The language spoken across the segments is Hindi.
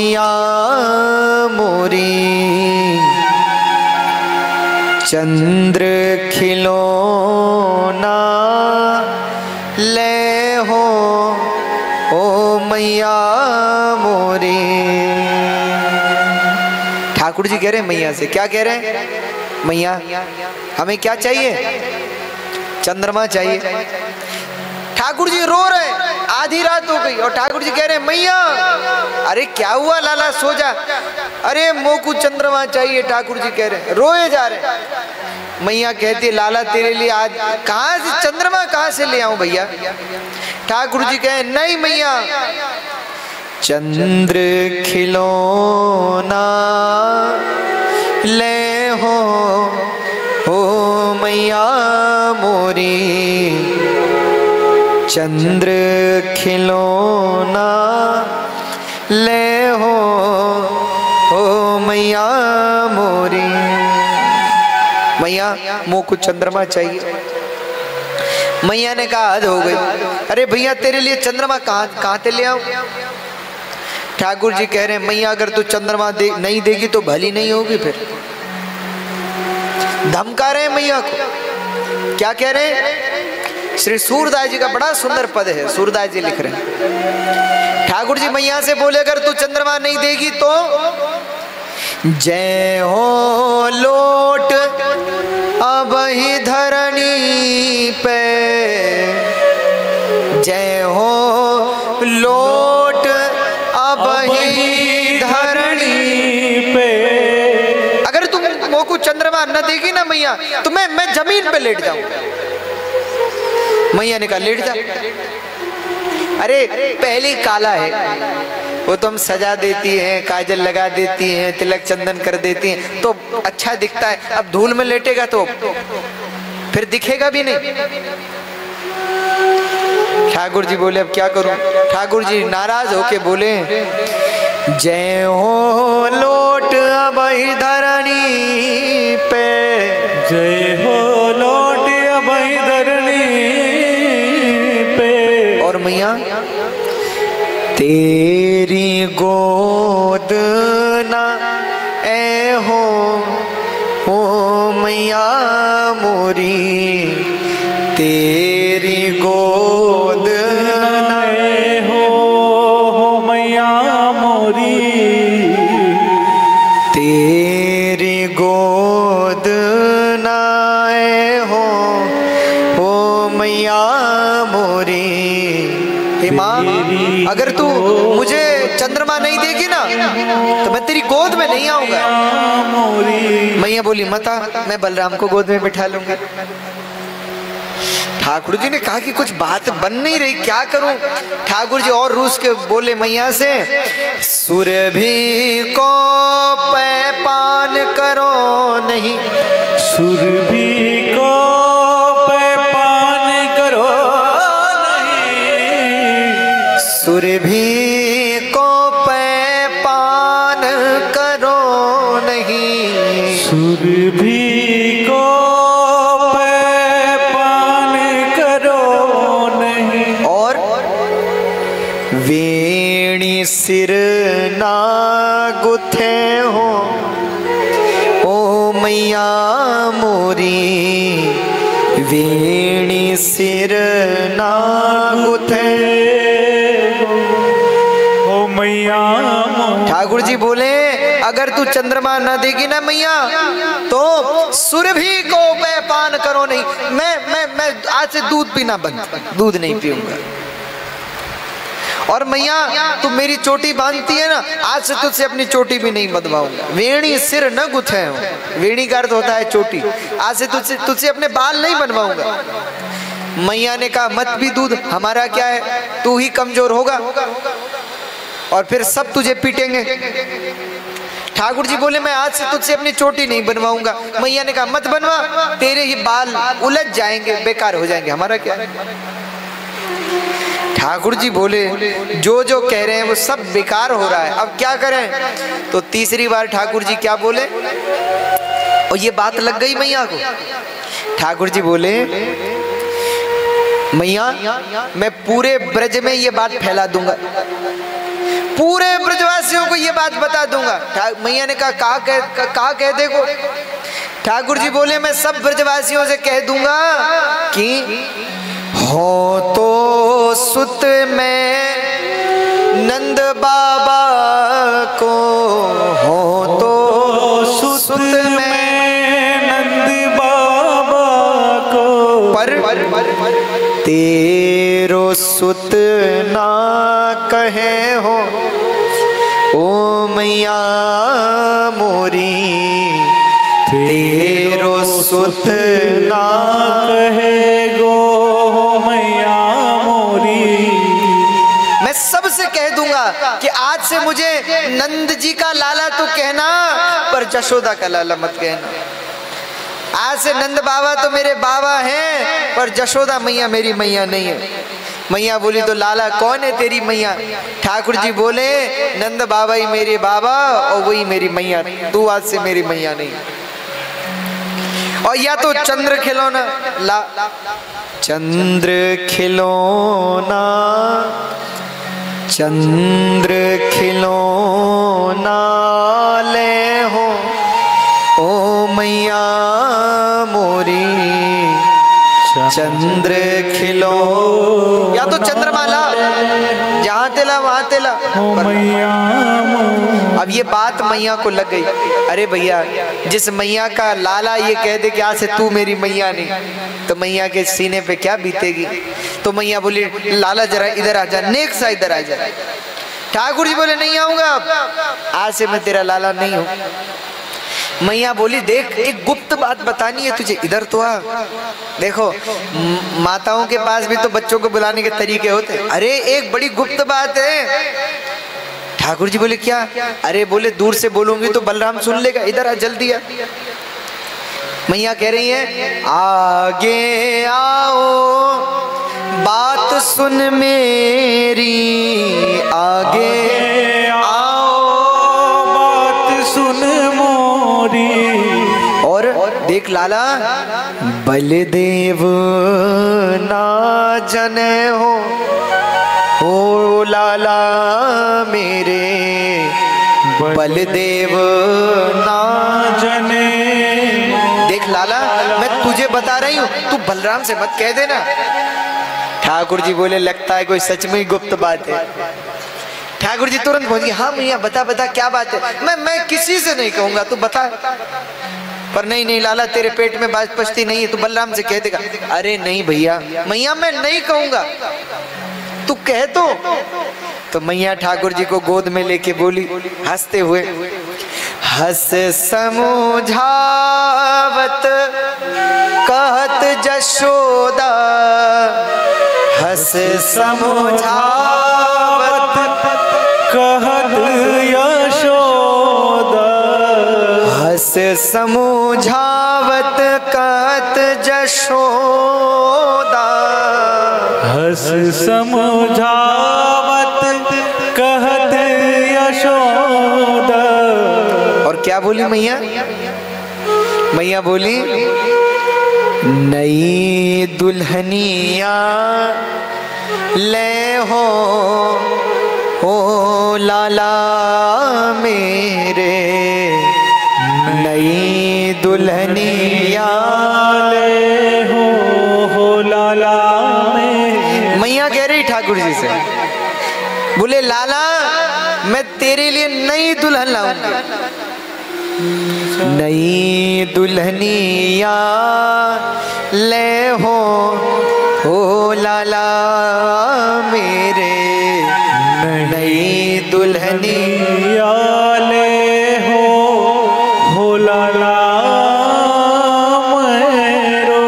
मैया मोरी चंद्र खिलौना ले हो ओ मैया मोरी। ठाकुर जी कह रहे हैं मैया से, क्या कह रहे हैं? मैया हमें क्या चाहिए? चंद्रमा चाहिए। ठाकुर जी रो रहे, आधी रात हो गई और ठाकुर जी कह रहे हैं मैया। अरे क्या हुआ लाला, सो जा। अरे मोकू चंद्रमा चाहिए। ठाकुर जी कह रहे, रोए जा रहे। मैया कहती लाला तेरे लिए आज कहां से चंद्रमा कहां से ले आऊं भैया? ठाकुर जी कहे नहीं मैया, चंद्र खिलौना ले हो मैया मोरी, चंद्र खिलौना ले हो मैया मोरी। मैया मुँह को चंद्रमा चाहिए। मैया ने कहा हद हो गई। अरे भैया तेरे लिए चंद्रमा कहाँ से ले आऊं? ठाकुर जी कह रहे हैं मैया अगर तू चंद्रमा नहीं देगी तो भली नहीं होगी। फिर धमका रहे हैं मैया को। क्या कह रहे हैं? श्री सूरदास जी का बड़ा सुंदर पद है, सूरदास जी लिख रहे हैं। ठाकुर जी मैया से बोले अगर तू चंद्रमा नहीं देगी तो जय हो लोट अब ही धरणी पे, जय हो लोट अब ही धरणी पे। अगर तुम मोकू चंद्रमा न देगी ना मैया तो मैं जमीन पे लेट जाऊं। मैया ने कहा लेट जा। अरे पहले काला है, वो तुम सजा देती हैं, काजल लगा देती हैं, तिलक चंदन कर देती हैं तो अच्छा दिखता है। अब धूल में लेटेगा तो फिर दिखेगा भी नहीं। ठाकुर जी बोले अब क्या करूं? ठाकुर जी नाराज होके बोले जय हो लोट अब ही धरणी पे, जय हो लोट अब ही धरणी पे। और मैया तेरी गोद ना ए हो मैया मोरी, तेरी गोद ना ए हो मैया मोरी, तेरी गोद ना ए हो मैया मोरी। हे माँ अगर तू मुझे चंद्रमा नहीं देगी ना तो मैं तेरी गोद में नहीं आऊंगा। मैया बोली मता, मैं बलराम को गोद में बिठा लूंगी। ठाकुर जी ने कहा कि कुछ बात बन नहीं रही, क्या करूं? ठाकुर जी और रूस के बोले मैया से सुरभि को पान करो नहीं, सुरभि को पान करो नहीं, सुरभि को पान करो नहीं, सुरभि को पान करो नहीं। और वेणी सिर ना गुथे हो ओ मैया मोरी, वेणी सिर ना गुथे ओ मैया। ठाकुर जी बोले अगर तू चंद्रमा न देगी ना मैया तो सुरभि को पान करो नहीं। मैं आज से दूध पीना बंद, दूध नहीं पीऊंगा। और मैया तू मेरी चोटी बांधती है ना, आज से तुझसे अपनी चोटी भी नहीं बंधवाऊंगा। वेणी सिर न गुथे हो, वेणी का अर्थ होता है चोटी। आज से तुझसे अपने बाल नहीं बनवाऊंगा। मैया ने कहा मत भी दूध, हमारा क्या है, तू ही कमजोर होगा और फिर सब तुझे पीटेंगे। ठाकुर जी बोले मैं आज से तुझसे अपनी चोटी नहीं बनवाऊंगा। मैया ने कहा मत बनवा, तेरे ही बाल उलझ जाएंगे, बेकार हो जाएंगे, हमारा क्या। ठाकुर जी बोले जो जो कह रहे हैं वो सब बेकार हो रहा है, अब क्या करें? तो तीसरी बार ठाकुर जी क्या बोले और ये बात लग गई मैया को। ठाकुर जी बोले मैया मैं पूरे ब्रज में ये बात फैला दूंगा, पूरे ब्रजवासियों को ये बात बता दूंगा। मैया ने कहा कह देखो। ठाकुर जी बोले मैं सब ब्रजवासियों से कह दूंगा कि हो तो सुत में नंद बाबा को, हो तो सुत में नंद बाबा को, पर तेरो सुत ना कहे हो ओ मैया मोरी, तेरो सुत ना कहे गो मैया मोरी। मैं सबसे कह दूंगा कि आज से मुझे नंद जी का लाला तो कहना, पर जशोदा का लाला मत कहना। आज से नंद बाबा तो मेरे बाबा हैं, पर जशोदा मैया मेरी मैया नहीं है। मैया बोली तो लाला कौन है तेरी मैया? ठाकुर जी बोले नंद बाबा ही मेरे बाबा और वही मेरी मैया, तू आज से मेरी मैया नहीं। और या तो चंद्र खिलौना ला, चंद्र खिलौना, चंद्र खिलौना ले हो ओ मैया मोरी, चंद्र खिलो, या तो चंद्रमाला जहाँ तेला वहाँ तेला। अब ये बात मैया को लग गई, अरे भैया जिस मैया का लाला ये कह दे कि आज से तू मेरी मैया नहीं, तो मैया के सीने पे क्या बीतेगी। तो मैया बोली लाला जरा इधर आ जा, नेक सा इधर आ जा। ठाकुर जी बोले नहीं आऊंगा, आज से मैं तेरा लाला नहीं हूँ। मैया बोली देख एक गुप्त बात बतानी है तुझे, इधर तो आ। देखो माताओं के पास भी तो बच्चों को बुलाने के तरीके होते हैं। अरे एक बड़ी गुप्त बात है। ठाकुर जी बोले क्या? अरे बोले दूर से बोलूंगी तो बलराम सुन लेगा, इधर आ जल्दी आ। मैया कह रही है आगे आओ बात सुन मेरी, आगे आओ बात सुन मोरी। और देख लाला बलदेव ना जने हो लाला मेरे, बलदेव ना जने। देख लाला मैं तुझे बता रही हूँ, तू बलराम से मत कह देना। ठाकुर जी बोले लगता है कोई सच में ही गुप्त बात है। ठाकुर जी तुरंत बोल गए हाँ भैया बता बता क्या बात है। मैं किसी से नहीं कहूंगा, तू बता। पर नहीं नहीं लाला तेरे पेट में बात पचती नहीं है, तू बलराम से कह देगा। अरे नहीं भैया मैया मैं नहीं कहूंगा, तू कह तो मैया ठाकुर जी को गोद में लेके बोली हंसते हुए, हंस समझावत कहत जशोदा, हंस समझावत कहत यशोदा, हंस समझावत कहत जशोदा, हंस समझावत कहत यशोदा। और क्या बोली मैया? मैया बोली नई दुल्हनिया ले हो लाला मेरे, नई दुल्हनिया ले हो लाला मेरे। मैया कह रही ठाकुर जी से, बोले लाला मैं तेरे लिए नई दुल्हन लाऊंगी, नई दुल्हनिया ले हो लाला मेरे, नई दुल्हनिया ले हो लाला मेरो।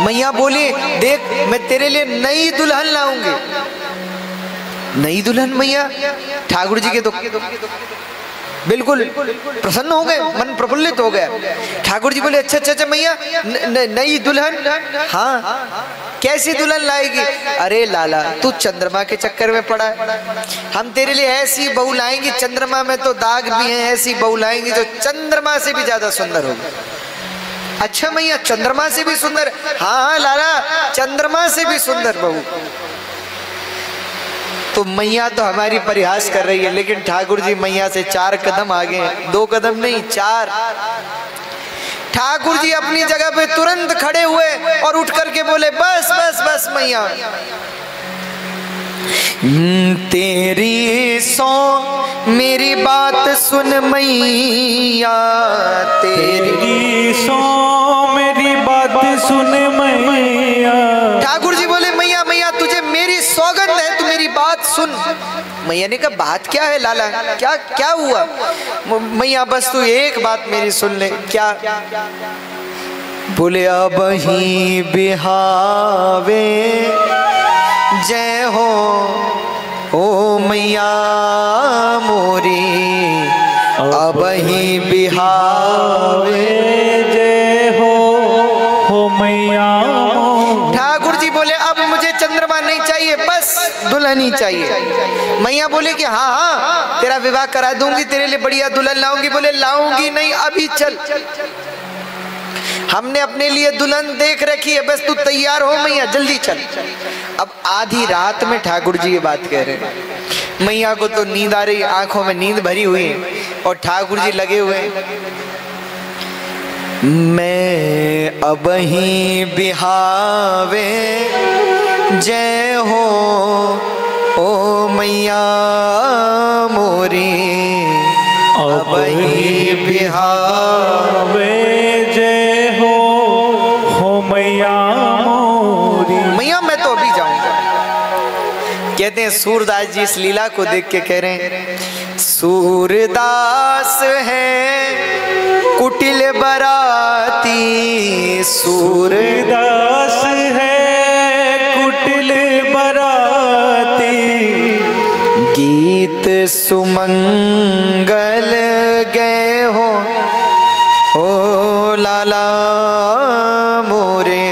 मैया बोली देख मैं तेरे लिए नई दुल्हन लाऊंगी। नई दुल्हन मैया ठाकुर जी के तो बिल्कुल प्रसन्न हो गए, मन प्रफुल्लित हो गया। ठाकुर जी बोले अच्छा अच्छा अच्छा मैया नई दुल्हन, हाँ कैसी दुल्हन लाएगी? अरे लाला तू चंद्रमा के चक्कर में पड़ा है, हम तेरे लिए ऐसी बहू लाएंगी, चंद्रमा में तो दाग भी हैं, ऐसी बहू लाएंगी जो चंद्रमा से भी ज्यादा सुंदर होगी। अच्छा मैया चंद्रमा से भी सुंदर? हाँ हाँ लाला चंद्रमा से भी सुंदर बहू। तो तो मैया तो हमारी परिहास कर रही है, लेकिन ठाकुर जी मैया से 4 कदम आगे हैं, 2 कदम नहीं 4। ठाकुर जी अपनी जगह पे तुरंत खड़े हुए और उठ करके बोले बस बस बस मैया, तेरी सो मेरी बात सुन मैया, तेरी सो मेरी बात सुन मैया। ठाकुर जी बोले मैया मैया तुझे मेरी सौगंध है, तू मेरी बात सुन। मैया ने कहा बात क्या है लाला, क्या क्या हुआ? मैया बस तू एक बात मेरी सुन ले। क्या? बोले अब ही बिहावे जय हो ओ मैया मोरी, अब ही बिहावे जय हो मैया। ठाकुर जी बोले अब मुझे चंद्रमा नहीं चाहिए, बस दुल्हन ही चाहिए। मैया बोले कि हाँ हाँ तेरा विवाह करा दूंगी, तेरे लिए बढ़िया दुल्हन लाऊंगी। बोले लाऊंगी नहीं, अभी चल, हमने अपने लिए दुल्हन देख रखी है, बस तू तैयार हो मैया, जल्दी चल। अब आधी रात में ठाकुर जी ये बात कह रहे हैं। मैया को तो नींद आ रही, आंखों में नींद भरी हुई है और ठाकुर जी लगे हुए, मैं अब ही बिहावे जय हो ओ मैया मोरी, अब ही बिहावे जय हो मैया मोरी। मैया मैं तो अभी जाऊंगा। कहते हैं सूरदास जी इस लीला को देख के कह रहे हैं, सूरदास है कुटिल बराती, सूरदास है कुटिल बराती, गीत सुमंगल गए हो ओ लाला मोरे,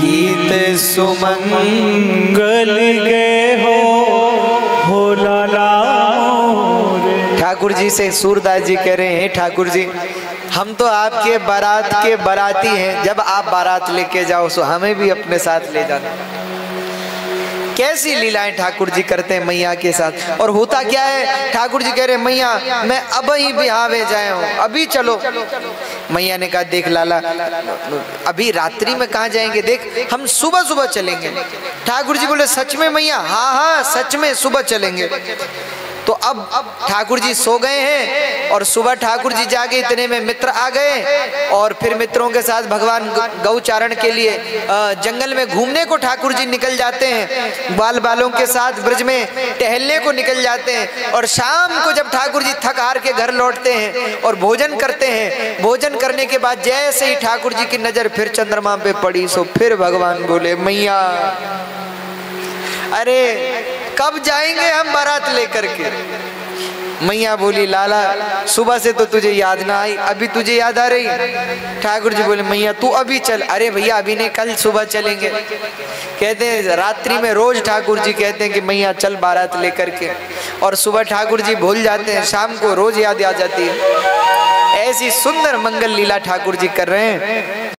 गीत सुमंगल गए हो लाला मोरे। ठाकुर जी से सूरदास जी कह रहे हैं, ठाकुर जी हम तो आपके बारात के बाराती हैं, जब आप बारात लेके जाओ तो हमें भी अपने साथ ले जाना। कैसी लीलाएं ठाकुर जी करते हैं मैया के साथ। और होता क्या है, ठाकुर जी कह रहे हैं मैया मैं अब ही बिहावे जाए हूँ, अभी चलो। मैया ने कहा देख लाला अभी रात्रि में कहाँ जाएंगे, देख हम सुबह सुबह चलेंगे। ठाकुर जी बोले सच में मैया? हाँ हाँ सच में सुबह चलेंगे। तो अब ठाकुर जी सो गए हैं और सुबह ठाकुर जी जागे इतने में मित्र आ गए और फिर मित्रों के साथ भगवान गौचारण के लिए जंगल में घूमने को ठाकुर जी निकल जाते हैं, बाल बालों के साथ ब्रज में टहलने को निकल जाते हैं। और शाम को जब ठाकुर जी थक हार के घर लौटते हैं और भोजन करते हैं, भोजन करने के बाद जैसे ही ठाकुर जी की नजर फिर चंद्रमा पे पड़ी सो फिर भगवान बोले मैया अरे कब जाएंगे हम बारात लेकर के? मैया बोली लाला सुबह से तो तुझे याद ना आई, अभी तुझे याद आ रही? ठाकुर जी बोले मैया तू अभी चल। अरे भैया अभी नहीं, कल सुबह चलेंगे। कहते हैं रात्रि में रोज ठाकुर जी कहते हैं कि मैया चल बारात लेकर के, और सुबह ठाकुर जी भूल जाते हैं, शाम को रोज याद आ जाती है। ऐसी सुंदर मंगल लीला ठाकुर जी कर रहे हैं।